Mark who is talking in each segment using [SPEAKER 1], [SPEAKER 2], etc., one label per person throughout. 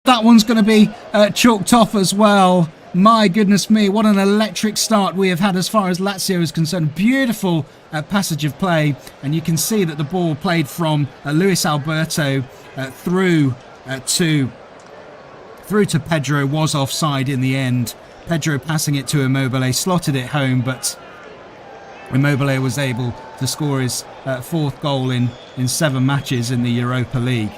[SPEAKER 1] That one's going to be chalked off as well. My goodness me, what an electric start we have had as far as Lazio is concerned. Beautiful passage of play, and you can see that the ball played from Luis Alberto through to Pedro was offside in the end. Pedro passing it to Immobile, slotted it home, but Immobile was able to score his fourth goal in 7 matches in the Europa League,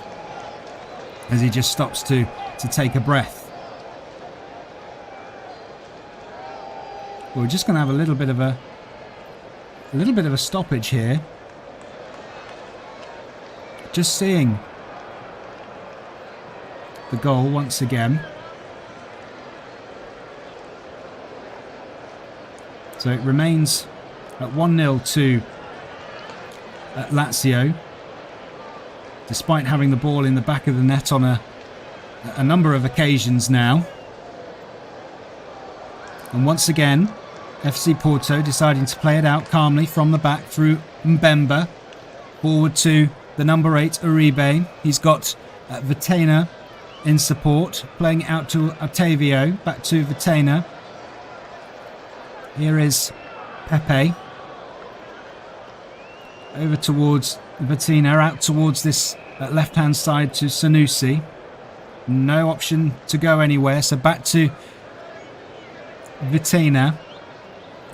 [SPEAKER 1] as he just stops to take a breath. We're just going to have a little bit of a stoppage here. Just seeing the goal once again. So it remains at 1-0 to Lazio, despite having the ball in the back of the net on a number of occasions now. And once again, FC Porto deciding to play it out calmly from the back through Mbemba. Forward to the number 8, Uribe. He's got Vitena in support, playing out to Otavio, back to Vitena. Here is Pepe. Over towards Vitena, out towards this left-hand side to Sanusi. No option to go anywhere, so back to Vitena.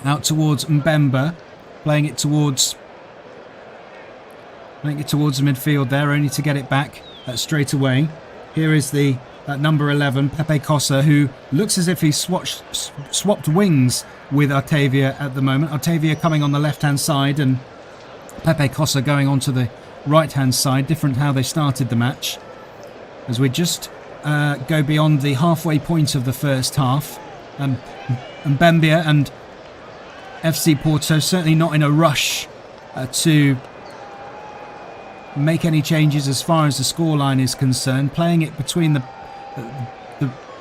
[SPEAKER 1] Out towards Mbemba, playing it towards the midfield there, only to get it back straight away. Here is the number 11, Pepe Cossa, who looks as if he's swapped wings with Otavio at the moment. Otavio coming on the left-hand side and Pepe Cossa going onto the right-hand side. Different how they started the match. As we just go beyond the halfway point of the first half. Mbemba and FC Porto certainly not in a rush to make any changes as far as the scoreline is concerned. Playing it between the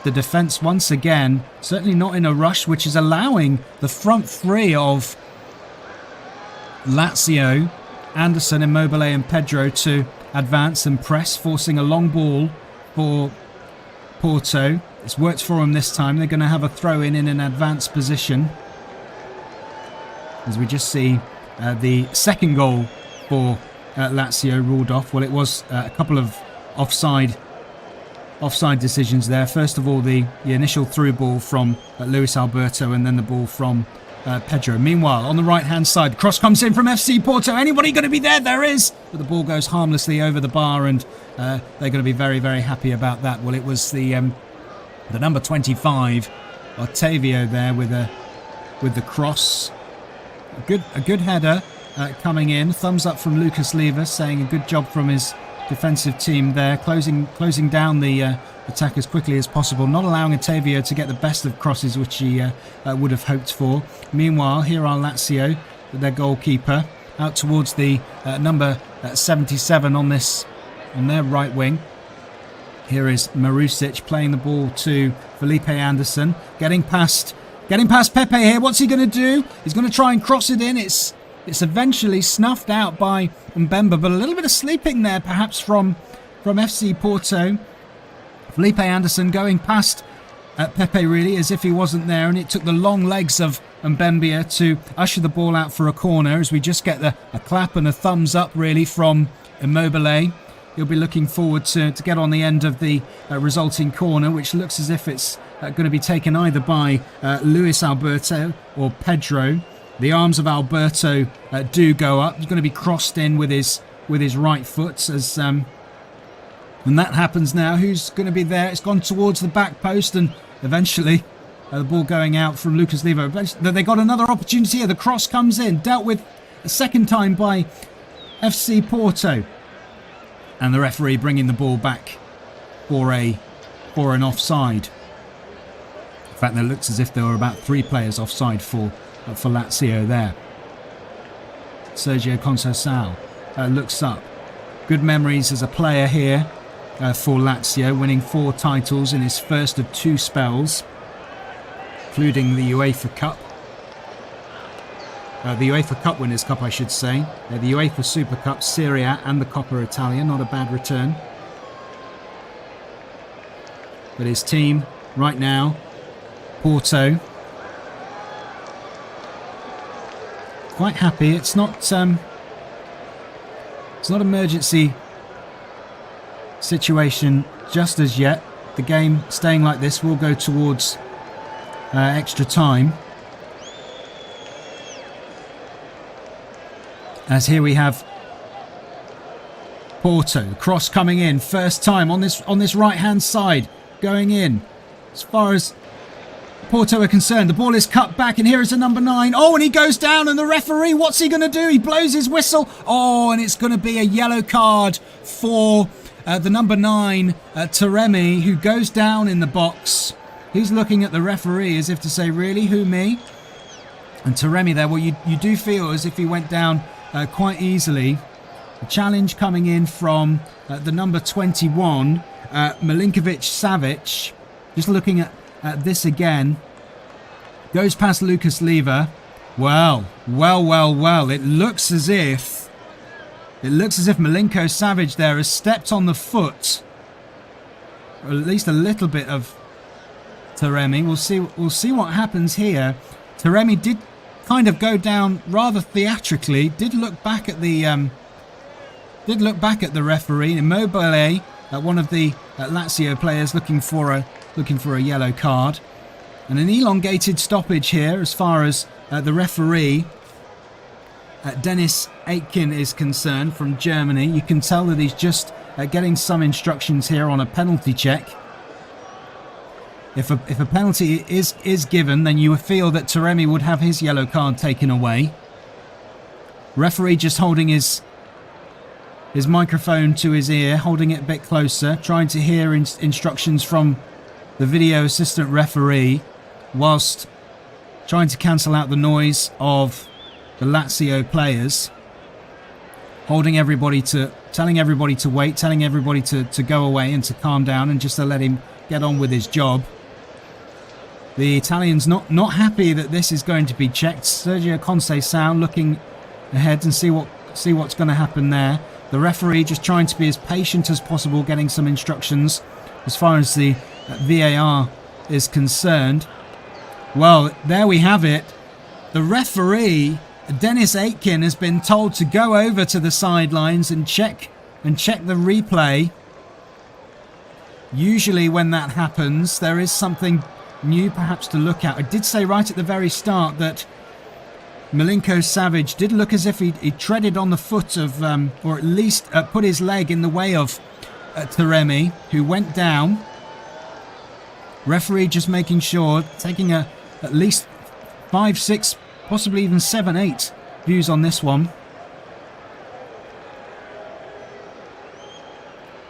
[SPEAKER 1] defence once again. Certainly not in a rush, which is allowing the front three of Lazio, Anderson, Immobile and Pedro to advance and press, forcing a long ball for Porto. It's worked for them this time. They're going to have a throw-in an advanced position. As we just see the second goal for Lazio ruled off. Well, it was a couple of offside decisions there. First of all, the initial through ball from Luis Alberto, and then the ball from Pedro. Meanwhile, on the right-hand side, cross comes in from FC Porto. Anybody going to be there? There is! But the ball goes harmlessly over the bar, and they're going to be very, very happy about that. Well, it was the number 25, Otavio, there with the cross. A good header coming in. Thumbs up from Lucas Leiva, saying a good job from his defensive team there, closing down the attack as quickly as possible, not allowing Otavio to get the best of crosses, which he would have hoped for. Meanwhile, here are Lazio, their goalkeeper, out towards the number 77 on their right wing. Here is Marusic playing the ball to Felipe Anderson, getting past Pepe here. What's he going to do? He's going to try and cross it in. It's eventually snuffed out by Mbemba, but a little bit of sleeping there perhaps from FC Porto. Felipe Anderson going past Pepe really as if he wasn't there, and it took the long legs of Mbemba to usher the ball out for a corner, as we just get a clap and a thumbs up really from Immobile. He'll be looking forward to get on the end of the resulting corner, which looks as if it's going to be taken either by Luis Alberto or Pedro. The arms of Alberto do go up. He's going to be crossed in with his right foot. As when that happens now, who's going to be there? It's gone towards the back post, and eventually the ball going out from Lucas Leiva. They got another opportunity here. The cross comes in, dealt with a second time by FC Porto. And the referee bringing the ball back for an offside. In fact, it looks as if there were about 3 players offside for Lazio there. Sergio Conceição looks up. Good memories as a player here for Lazio, winning 4 titles in his first of 2 spells, including the UEFA Cup. The UEFA Cup Winners' Cup, I should say. The UEFA Super Cup, Serie A and the Coppa Italia. Not a bad return. But his team right now, Porto, quite happy. It's not emergency situation just as yet. The game staying like this will go towards extra time. As here we have Porto, cross coming in, first time on this right hand side, going in. As far as Porto are concerned, the ball is cut back, and here is the number 9. Oh, and he goes down, and the referee, what's he going to do? He blows his whistle. Oh, and it's going to be a yellow card for the number 9, Taremi, who goes down in the box. He's looking at the referee as if to say, really, who, me? And Taremi there, well, you do feel as if he went down quite easily. The challenge coming in from the number 21, Milinkovic-Savic. Just looking at this again. Goes past Lucas Leiva. Well. It looks as if Milinkovic-Savic there has stepped on the foot, or at least a little bit of Taremi. We'll see what happens here. Taremi did kind of go down rather theatrically. Did look back at the referee. Immobile, one of the Lazio players, looking for a yellow card, and an elongated stoppage here as far as the referee Dennis Aitken is concerned from Germany. You can tell that he's just getting some instructions here on a penalty check. If a penalty is given, then you would feel that Taremi would have his yellow card taken away. Referee just holding his microphone to his ear, holding it a bit closer, trying to hear instructions from the video assistant referee, whilst trying to cancel out the noise of the Lazio players, telling everybody to wait, telling everybody to go away and to calm down and just to let him get on with his job. The Italians not happy that this is going to be checked. Sergio Conceição looking ahead and see what's going to happen there. The referee just trying to be as patient as possible, getting some instructions as far as the VAR is concerned. Well, there we have it. The referee, Dennis Aitken, has been told to go over to the sidelines and check the replay. Usually when that happens, there is something new perhaps to look at. I did say right at the very start that Milinkovic-Savic did look as if he treaded on the foot of, or at least put his leg in the way of Taremi, who went down. Referee just making sure, taking at least 5, 6, possibly even 7, 8 views on this one.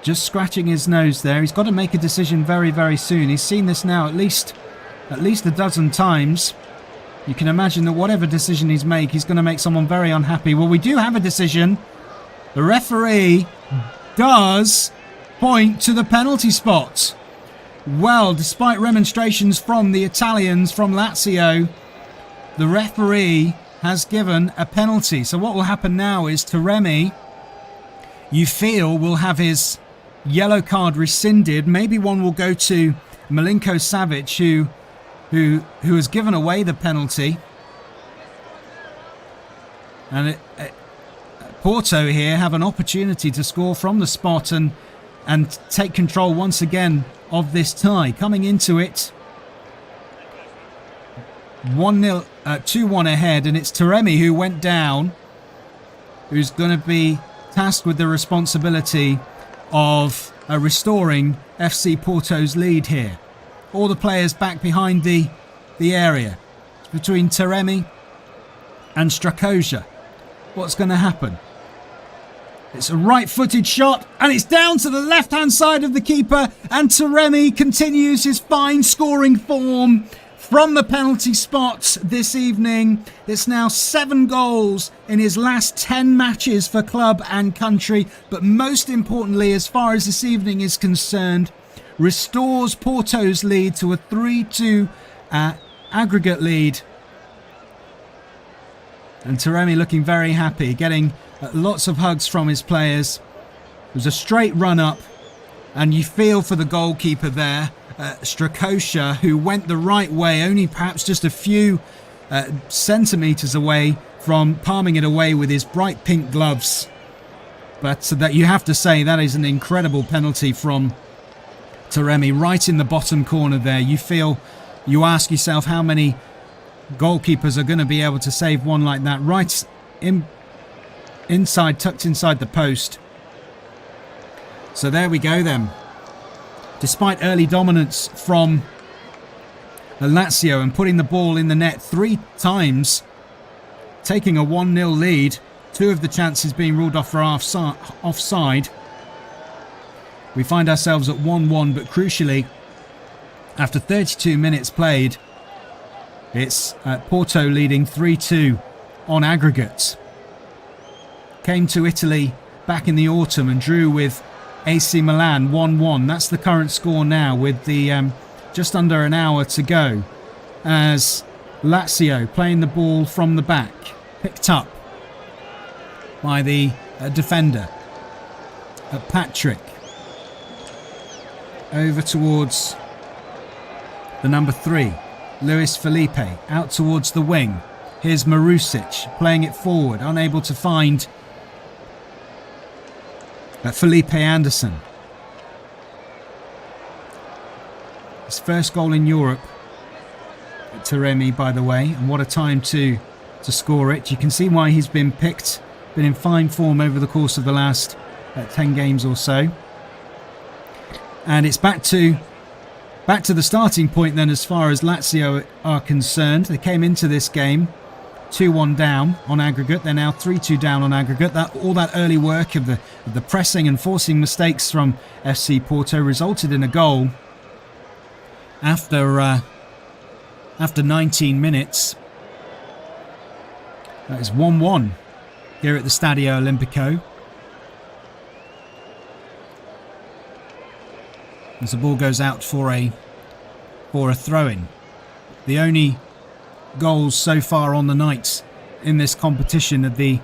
[SPEAKER 1] Just scratching his nose there. He's got to make a decision very, very soon. He's seen this now at least a dozen times. You can imagine that whatever decision he's going to make someone very unhappy. Well, we do have a decision. The referee does point to the penalty spot. Well, despite remonstrations from the Italians, from Lazio, the referee has given a penalty. So what will happen now is Taremi, you feel, will have his yellow card rescinded. Maybe one will go to Milinkovic-Savic, who has given away the penalty. And Porto here have an opportunity to score from the spot and take control once again of this tie. Coming into it 1-0, 2-1 ahead, and it's Taremi who went down, who's going to be tasked with the responsibility of restoring FC Porto's lead here. All the players back behind the area. It's between Taremi and Strakosha. What's going to happen? It's a right-footed shot, and it's down to the left-hand side of the keeper, and Taremi continues his fine scoring form from the penalty spot this evening. It's now 7 goals in his last 10 matches for club and country, but most importantly, as far as this evening is concerned, restores Porto's lead to a 3-2 aggregate lead. And Taremi looking very happy, getting lots of hugs from his players. It was a straight run up, and you feel for the goalkeeper there Strakosha, who went the right way, only perhaps just a few centimetres away from palming it away with his bright pink gloves. But that, you have to say, that is an incredible penalty from Taremi, right in the bottom corner there. You ask yourself how many goalkeepers are going to be able to save one like that, right inside, tucked inside the post. So there we go then. Despite early dominance from Lazio and putting the ball in the net 3 times, taking a 1-0 lead, 2 of the chances being ruled off for offside, we find ourselves at 1-1, but crucially, after 32 minutes played, it's Porto leading 3-2 on aggregate. Came to Italy back in the autumn and drew with AC Milan 1-1. That's the current score now, with the just under an hour to go, as Lazio playing the ball from the back, picked up by the defender Patrick, over towards the number 3 Luis Felipe, out towards the wing. Here's Marusic playing it forward, unable to find Felipe Anderson. His first goal in Europe, Taremi, by the way, and what a time to score it. You can see why he's been picked. Been in fine form over the course of the last 10 games or so. And it's back to the starting point then, as far as Lazio are concerned. They came into this game 2-1 down on aggregate. They're now 3-2 down on aggregate. All that early work of the pressing and forcing mistakes from FC Porto resulted in a goal after 19 minutes. That is 1-1 here at the Stadio Olimpico. As the ball goes out for a throw-in. The only goals so far on the night in this competition of the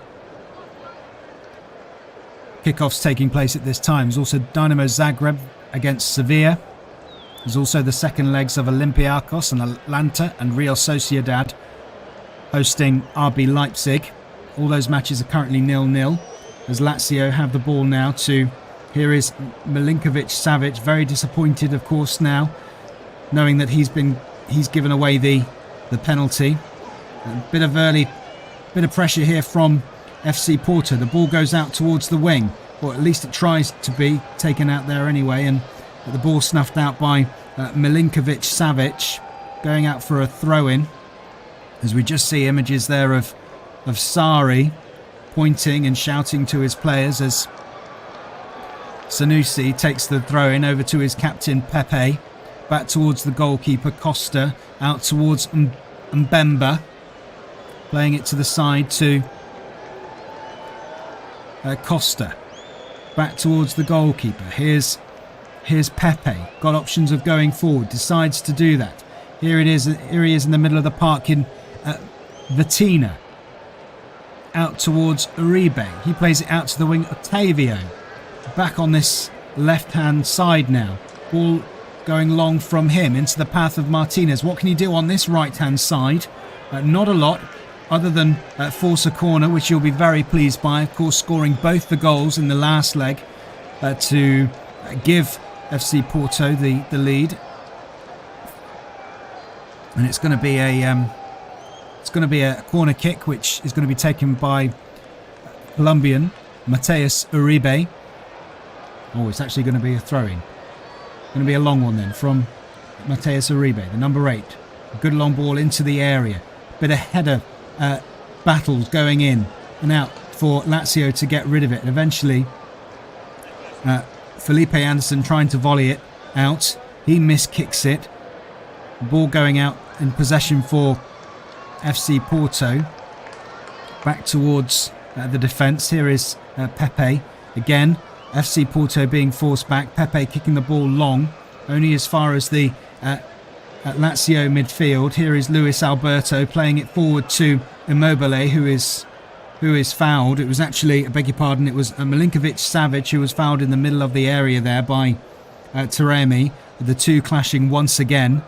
[SPEAKER 1] kickoffs taking place at this time. There's also Dynamo Zagreb against Sevilla. There's also the second legs of Olympiacos and Atalanta and Real Sociedad hosting RB Leipzig. All those matches are currently 0-0 as Lazio have the ball now to... Here is Milinkovic-Savic, very disappointed, of course, now, knowing that he's given away the penalty. A bit of pressure here from FC Porto. The ball goes out towards the wing, or at least it tries to be taken out there anyway, and the ball snuffed out by Milinkovic-Savic, going out for a throw-in. As we just see images there of Sarri pointing and shouting to his players as Sanusi takes the throw-in over to his captain Pepe, back towards the goalkeeper Costa, out towards Mbemba, playing it to the side to Costa, back towards the goalkeeper. Here's Pepe, got options of going forward, decides to do that. Here he is in the middle of the park in Vitina, out towards Uribe. He plays it out to the wing. Ottavio back on this left-hand side now. Ball going long from him into the path of Martinez. What can he do on this right-hand side? Not a lot, other than force a corner, which you'll be very pleased by. Of course, scoring both the goals in the last leg to give FC Porto the lead. And it's going to be a corner kick, which is going to be taken by Colombian Mateus Uribe. Oh, it's actually going to be a throw-in. Going to be a long one then from Mateus Uribe, the number 8. A good long ball into the area. Bit of header battles going in and out for Lazio to get rid of it. And eventually, Felipe Anderson trying to volley it out. He miskicks it. Ball going out in possession for FC Porto. Back towards the defence. Here is Pepe again. FC Porto being forced back. Pepe kicking the ball long, only as far as the Lazio midfield. Here is Luis Alberto playing it forward to Immobile, who is fouled. It was actually, I beg your pardon, it was Milinkovic-Savic who was fouled in the middle of the area there by Taremi. the two clashing once again.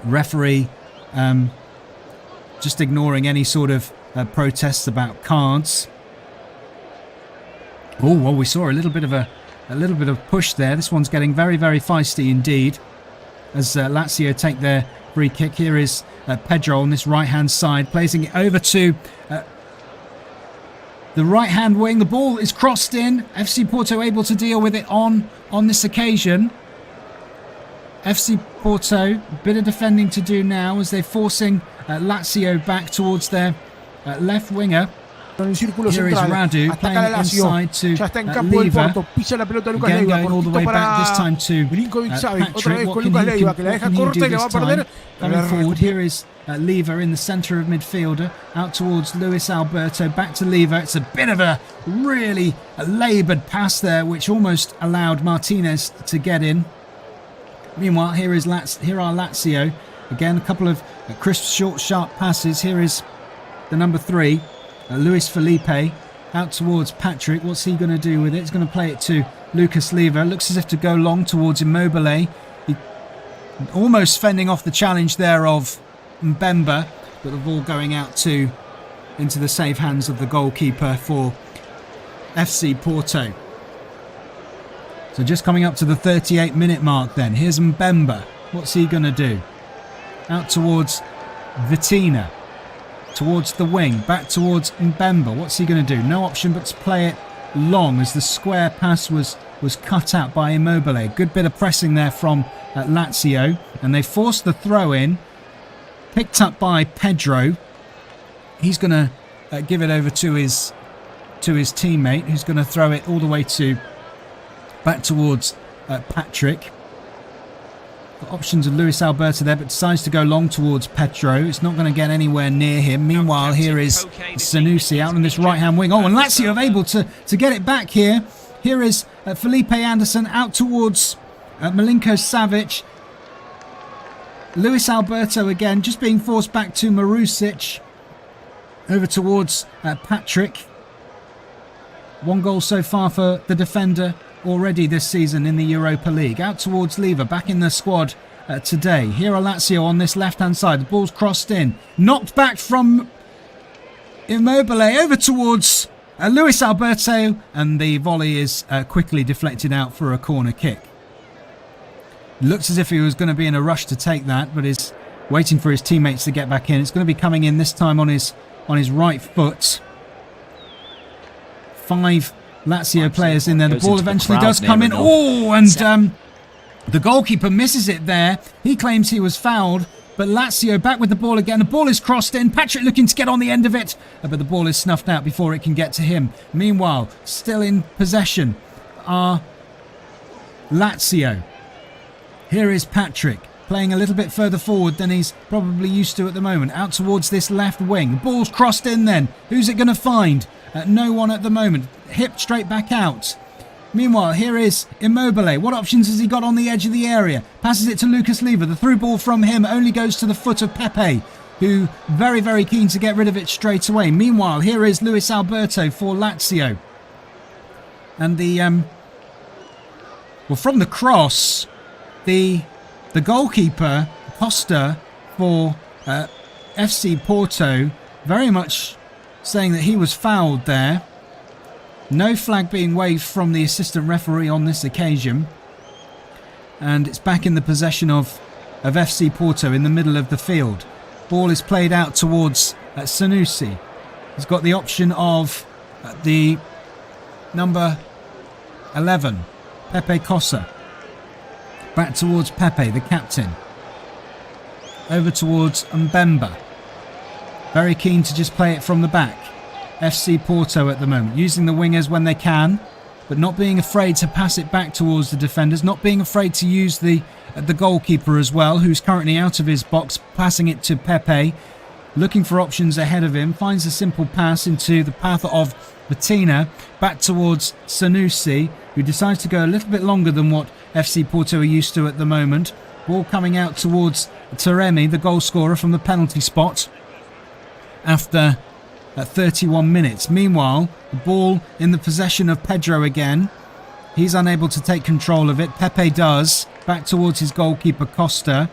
[SPEAKER 1] Referee just ignoring any sort of protests about cards. Oh, well, we saw a little bit of push there. This one's getting very, very feisty indeed. As Lazio take their free kick. Here is Pedro on this right-hand side, placing it over to the right-hand wing. The ball is crossed in. FC Porto able to deal with it on this occasion. FC Porto, a bit of defending to do now as they're forcing Lazio back towards their left winger.
[SPEAKER 2] En el círculo
[SPEAKER 1] Here is
[SPEAKER 2] central,
[SPEAKER 1] Radu
[SPEAKER 2] ataca la
[SPEAKER 1] playing
[SPEAKER 2] Lazio,
[SPEAKER 1] inside to
[SPEAKER 2] ya está en campo del
[SPEAKER 1] Leiva.
[SPEAKER 2] Porto, pisa la pelota Lucas
[SPEAKER 1] Again
[SPEAKER 2] Leiva,
[SPEAKER 1] going all the way back, this time to
[SPEAKER 2] Milinkovic-Savic, otra
[SPEAKER 1] Patrick.
[SPEAKER 2] vez
[SPEAKER 1] What
[SPEAKER 2] con
[SPEAKER 1] can
[SPEAKER 2] Lucas
[SPEAKER 1] he
[SPEAKER 2] Leiva, que la deja corta y la va a perder.
[SPEAKER 1] Coming forward, here is Leiva in the centre of midfielder, out towards Luis Alberto, back to Leiva. It's a bit of a really laboured pass there, which almost allowed Martinez to get in. Meanwhile, here are Lazio. Again, a couple of crisp, short, sharp passes. Here is the number 3, Luis Felipe, out towards Patrick. What's he going to do with it? He's going to play it to Lucas Leiva. Looks as if to go long towards Immobile. He almost fending off the challenge there of Mbemba, but the ball going out into the safe hands of the goalkeeper for FC Porto. So just coming up to the 38-minute mark then. Here's Mbemba. What's he going to do? Out towards Vitina. Towards the wing. Back towards Mbemba. What's he going to do? No option but to play it long as the square pass was cut out by Immobile. Good bit of pressing there from Lazio. And they forced the throw in. Picked up by Pedro. He's going to give it over to his teammate, who's going to throw it all the way back towards Patrick. Got options of Luis Alberto there, but decides to go long towards Pedro. It's not going to get anywhere near him. Meanwhile, here is Sanusi out on this right-hand wing. Oh, and Lazio are able to get it back here. Here is Felipe Anderson out towards Milinkovic-Savic. Luis Alberto again, just being forced back to Marusic. Over towards Patrick. One goal so far for the defender already this season in the Europa League. Out towards Leiva, back in the squad today. Here are Lazio on this left-hand side. The ball's crossed in. Knocked back from Immobile over towards Luis Alberto. And the volley is quickly deflected out for a corner kick. Looks as if he was going to be in a rush to take that, but is waiting for his teammates to get back in. It's going to be coming in this time on his right foot. 5 Lazio players in there. The ball eventually does come in. Oh, and the goalkeeper misses it there. He claims he was fouled, but Lazio back with the ball again. The ball is crossed in. Patrick looking to get on the end of it, but the ball is snuffed out before it can get to him. Meanwhile, still in possession are Lazio. Here is Patrick, playing a little bit further forward than he's probably used to at the moment. Out towards this left wing. The ball's crossed in then. Who's it going to find? No one at the moment. Hip straight back out. Meanwhile, here is Immobile. What options has he got on the edge of the area? Passes it to Lucas Leiva. The through ball from him only goes to the foot of Pepe, who very, very keen to get rid of it straight away. Meanwhile, here is Luis Alberto for Lazio. And from the cross, the goalkeeper, Costa, for FC Porto, very much saying that he was fouled there. No flag being waved from the assistant referee on this occasion. And it's back in the possession of FC Porto in the middle of the field. Ball is played out towards Sanusi. He's got the option of the number 11, Pepe Costa. Back towards Pepe, the captain. Over towards Mbemba. Very keen to just play it from the back. FC Porto at the moment, using the wingers when they can, but not being afraid to pass it back towards the defenders, not being afraid to use the goalkeeper as well, who's currently out of his box, passing it to Pepe, looking for options ahead of him, finds a simple pass into the path of Bettina, back towards Sanusi, who decides to go a little bit longer than what FC Porto are used to at the moment. Ball coming out towards Taremi, the goal scorer from the penalty spot, after 31 minutes. Meanwhile, the ball in the possession of Pedro again. He's unable to take control of it. Pepe does. Back towards his goalkeeper, Costa.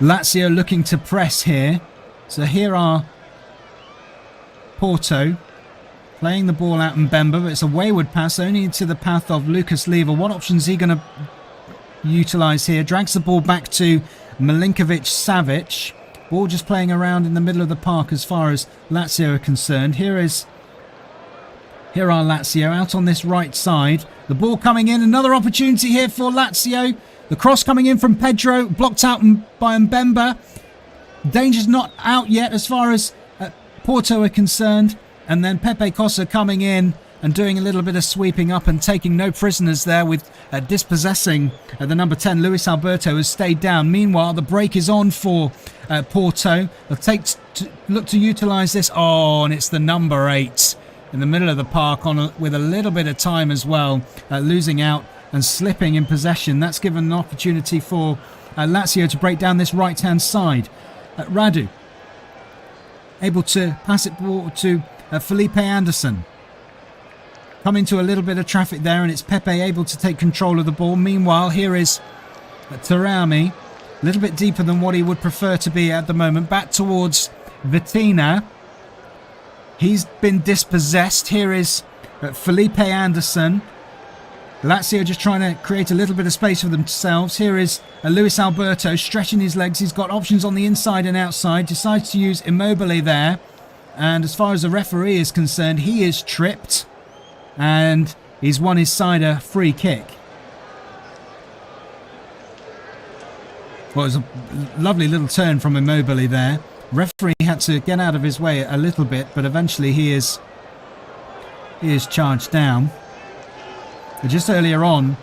[SPEAKER 1] Lazio looking to press here. So here are Porto playing the ball out in Mbemba, but it's a wayward pass only into the path of Lucas Leiva. What option is he going to utilise here? Drags the ball back to Milinkovic-Savic. Ball just playing around in the middle of the park as far as Lazio are concerned. Here are Lazio out on this right side. The ball coming in. Another opportunity here for Lazio. The cross coming in from Pedro, blocked out by Mbemba. Danger's not out yet as far as Porto are concerned. And then Pepe Costa coming in and doing a little bit of sweeping up and taking no prisoners there with dispossessing the number 10. Luis Alberto has stayed down. Meanwhile, the break is on for Porto. They'll look to utilise this. Oh, and it's the number 8 in the middle of the park with a little bit of time as well, losing out and slipping in possession. That's given an opportunity for Lazio to break down this right-hand side. Radu able to pass it to Felipe Anderson. Come into a little bit of traffic there, and it's Pepe able to take control of the ball. Meanwhile, here is Tarami, a little bit deeper than what he would prefer to be at the moment. Back towards Vitina. He's been dispossessed. Here is Felipe Anderson. Lazio just trying to create a little bit of space for themselves. Here is Luis Alberto stretching his legs. He's got options on the inside and outside. Decides to use Immobile there. And as far as the referee is concerned, he is tripped. And he's won his side a free kick. Well, it was a lovely little turn from Immobile there. Referee had to get out of his way a little bit, but eventually he is charged down. But just earlier on,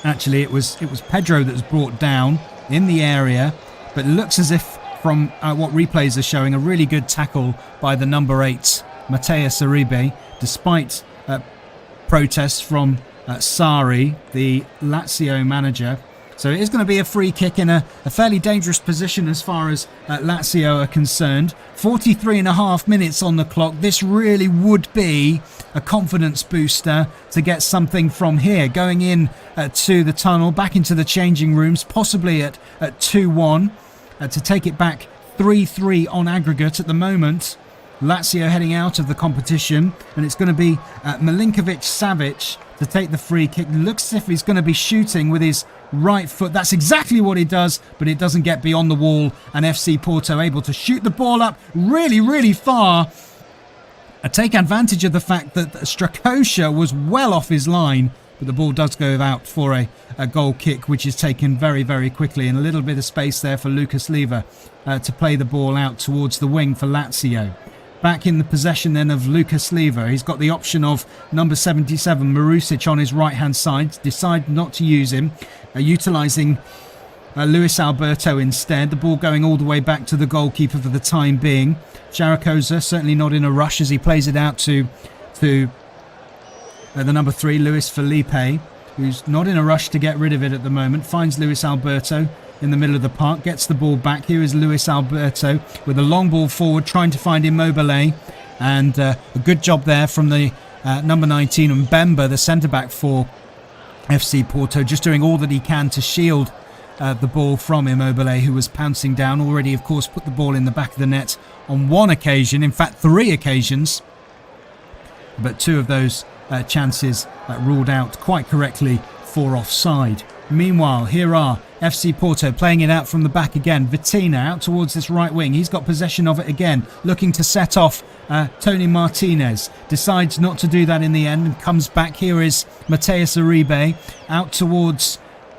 [SPEAKER 1] actually, it was Pedro that was brought down in the area, but it looks as if from what replays are showing, a really good tackle by the number 8, Mateus Uribe, despite protests from Sarri, the Lazio manager. So it is going to be a free kick in a fairly dangerous position as far as Lazio are concerned. 43.5 minutes on the clock. This really would be a confidence booster to get something from here. Going in to the tunnel, back into the changing rooms, possibly at 2-1 to take it back 3-3 on aggregate at the moment. Lazio heading out of the competition, and it's going to be Milinkovic-Savic to take the free kick. Looks as if he's going to be shooting with his right foot. That's exactly what he does, but it doesn't get beyond the wall, and FC Porto able to shoot the ball up really, really far. Take advantage of the fact that Strakosha was well off his line, but the ball does go out for a goal kick, which is taken very, very quickly, and a little bit of space there for Lucas Leiva to play the ball out towards the wing for Lazio. Back in the possession then of Lucas Leiva. He's got the option of number 77, Marusic, on his right-hand side. Decide not to use him, utilising Luis Alberto instead. The ball going all the way back to the goalkeeper for the time being. Zaragoza certainly not in a rush as he plays it out to the number 3, Luis Felipe, who's not in a rush to get rid of it at the moment. Finds Luis Alberto in the middle of the park, gets the ball back. Here is Luis Alberto with a long ball forward, trying to find Immobile, and a good job there from the number 19, Mbemba, the centre-back for FC Porto, just doing all that he can to shield the ball from Immobile, who was pouncing down. Already, of course, put the ball in the back of the net on one occasion, in fact 3 occasions, but 2 of those chances ruled out quite correctly for offside. Meanwhile, here are FC Porto playing it out from the back again. Vitina out towards this right wing. He's got possession of it again, looking to set off Tony Martinez. Decides not to do that in the end and comes back. Here is Mateus Uribe out towards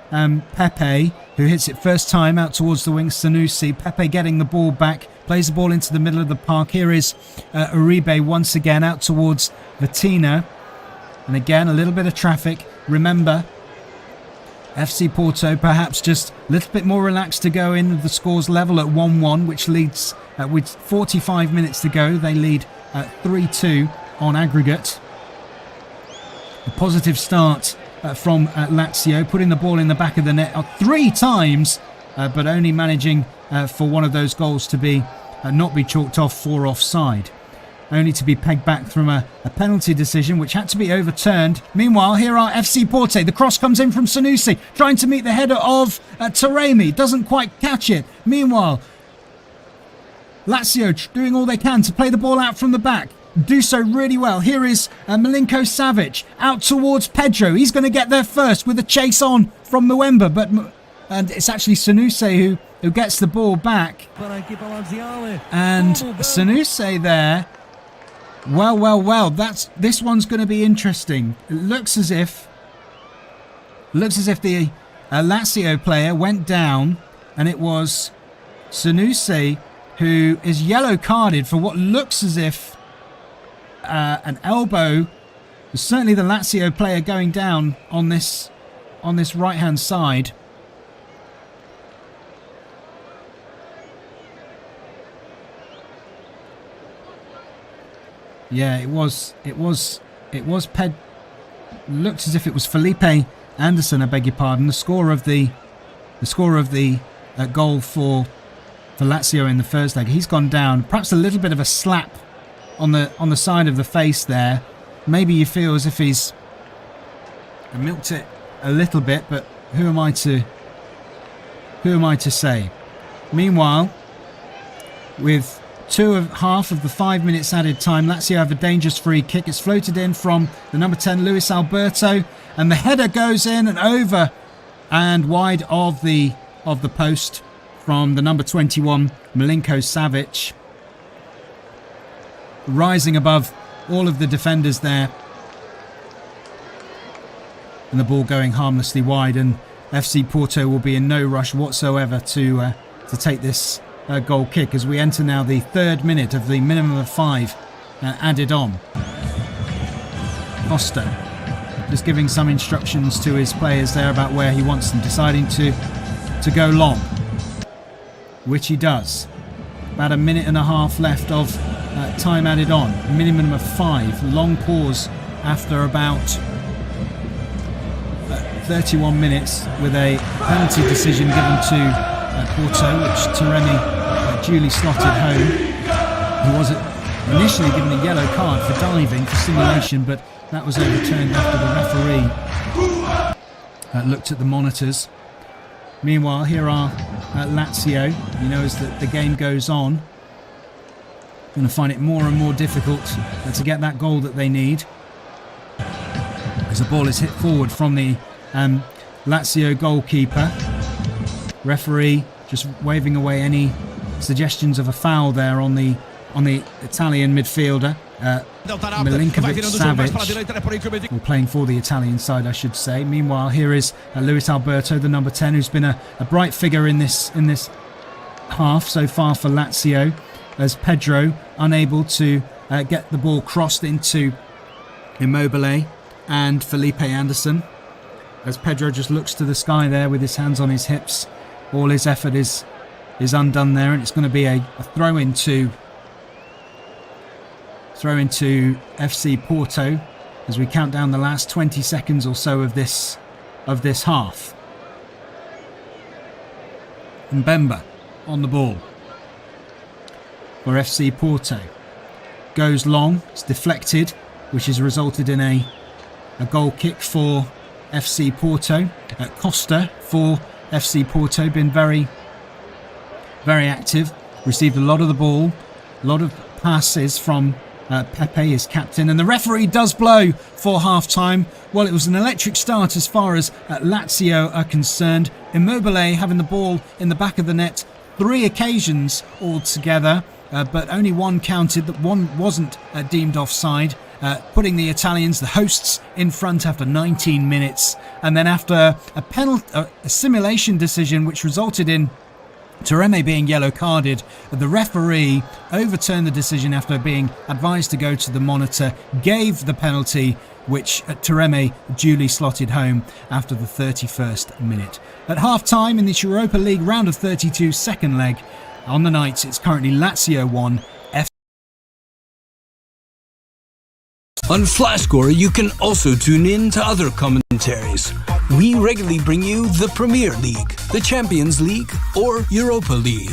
[SPEAKER 1] Pepe, who hits it first time out towards the wing. Sanusi. Pepe getting the ball back, plays the ball into the middle of the park. Here is Uribe once again out towards Vitina. And again, a little bit of traffic. Remember, FC Porto perhaps just a little bit more relaxed to go in. The score's level at 1-1, which leads with 45 minutes to go. They lead 3-2 on aggregate. A positive start from Lazio, putting the ball in the back of the net 3 times, but only managing for one of those goals to be not be chalked off for offside. only to be pegged back from a penalty decision which had to be overturned. Meanwhile, here are FC Porto. The cross comes in from Sanusi, trying to meet the header of Taremi. Doesn't quite catch it. Meanwhile, Lazio doing all they can to play the ball out from the back. Do so really well. Here is Milinko Savic out towards Pedro. He's going to get there first with a chase on from Mwemba, and it's actually Sanusi who gets the ball back. And Sanusi there. Well. This one's going to be interesting. It looks as if the Lazio player went down, and it was Sanusi who is yellow carded for what looks as if an elbow. Certainly the Lazio player going down on this right hand side. Yeah, it was looked as if it was Felipe Anderson, I beg your pardon, the scorer of the goal for Lazio in the first leg. He's gone down. Perhaps a little bit of a slap on the side of the face there. Maybe you feel as if he's milked it a little bit, but who am I to say? Meanwhile, with half of the 5 minutes added time, Lazio have a dangerous free kick. It's floated in from the number 10, Luis Alberto, and the header goes in and over and wide of the post from the number 21, Milinko Savic, rising above all of the defenders there, and the ball going harmlessly wide. And FC Porto will be in no rush whatsoever to take this goal kick as we enter now the 3rd minute of the minimum of 5 added on. Costa just giving some instructions to his players there about where he wants them, deciding to go long, which he does. About a minute and a half left of time added on, minimum of 5. Long pause after about 31 minutes with a penalty decision given to Porto, which Taremi duly slotted home. He was initially given a yellow card for diving for simulation, but that was overturned after the referee looked at the monitors. Meanwhile, here are Lazio. You know, as the game goes on, going to find it more and more difficult to get that goal that they need, as the ball is hit forward from the Lazio goalkeeper. Referee just waving away any suggestions of a foul there on the Italian midfielder, Milinkovic Savic, or playing for the Italian side, I should say. Meanwhile, here is Luis Alberto, the number 10, who's been a bright figure in this half so far for Lazio, as Pedro unable to get the ball crossed into Immobile and Felipe Anderson, as Pedro just looks to the sky there with his hands on his hips. All his effort is undone there, and it's going to be a throw into FC Porto as we count down the last 20 seconds or so of this half. Mbemba on the ball for FC Porto. Goes long, it's deflected, which has resulted in a goal kick for FC Porto. Costa for FC Porto, been very, very active, received a lot of the ball, a lot of passes from Pepe, his captain, and the referee does blow for half-time. Well, it was an electric start as far as Lazio are concerned. Immobile having the ball in the back of the net 3 occasions altogether, but only one counted, that one wasn't deemed offside, putting the Italians, the hosts, in front after 19 minutes. And then after a simulation decision which resulted in Taremi being yellow carded, the referee overturned the decision after being advised to go to the monitor, gave the penalty, which Taremi duly slotted home after the 31st minute. At half-time in this Europa League round of 32 second leg, on the night, it's currently Lazio 1,
[SPEAKER 3] On FlashScore, you can also tune in to other commentaries. We regularly bring you the Premier League, the Champions League, or Europa League.